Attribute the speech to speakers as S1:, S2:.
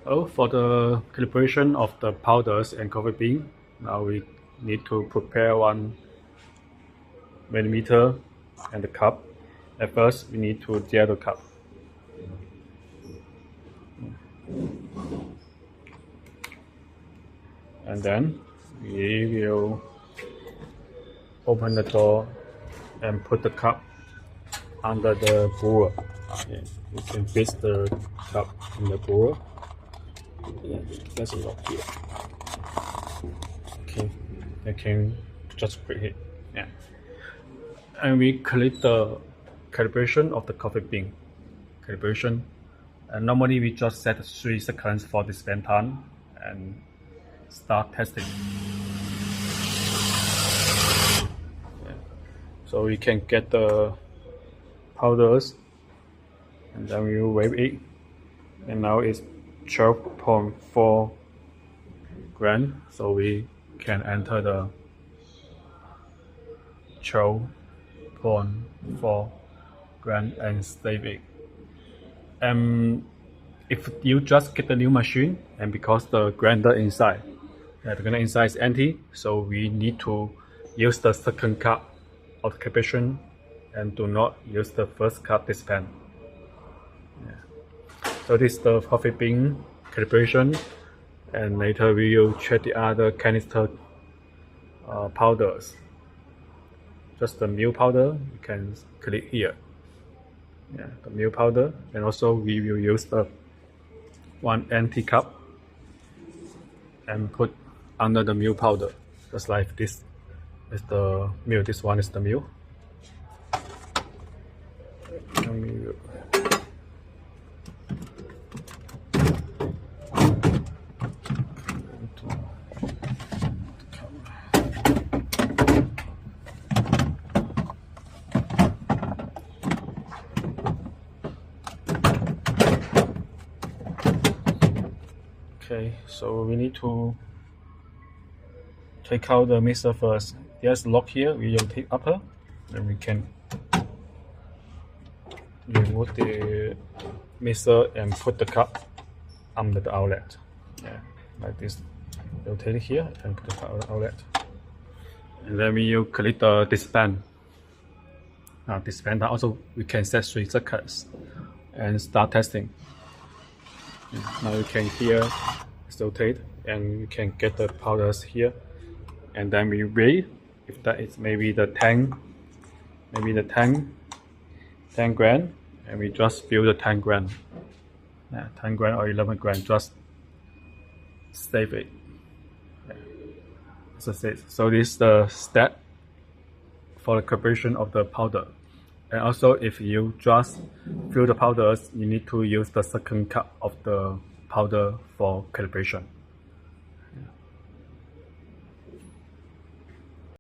S1: For the calibration of the powders and coffee bean, now we need to prepare 1 millimeter and the cup. At first, we need to gel the cup. And then we will open the door and put the cup under the brewer. Yeah, you can fix the cup in the brewer. Yeah, there's a lock here. Okay, I can just put it. Yeah, and we click the calibration of the coffee bean. Calibration. And normally we just set 3 seconds for the span time and start testing. Yeah. So we can get the powders and then we will weigh it, and now it's 12.4 gram, so we can enter the 12.4 gram and save it. If you just get the new machine, and because the grinder inside is empty, so we need to use the second cup of the calibration and do not use the first cup dispense. Yeah. So this is the coffee bean calibration, and later we will check the other canister powders. Just the milk powder, you can click here. Yeah, the milk powder, and also we will use the 1 empty cup and put under the milk powder, just like this is the milk. This one is the milk. Okay, so we need to take out the mixer first. There's a lock here, we will take upper, and we can remove the mixer and put the cup under the outlet. Yeah, like this. Rotate it here and put the outlet. And then we will click the dispense. Now dispense also we can set 3 seconds and start testing. Now you can hear rotate, and you can get the powders here, and then we weigh. If that is maybe the 10 gram, and we just fill the 10 gram. 10 gram or 11 gram, just save it. Yeah. So this is the step for the calibration of the powder. And also, if you just fill the powders, you need to use the second cup of the powder for calibration.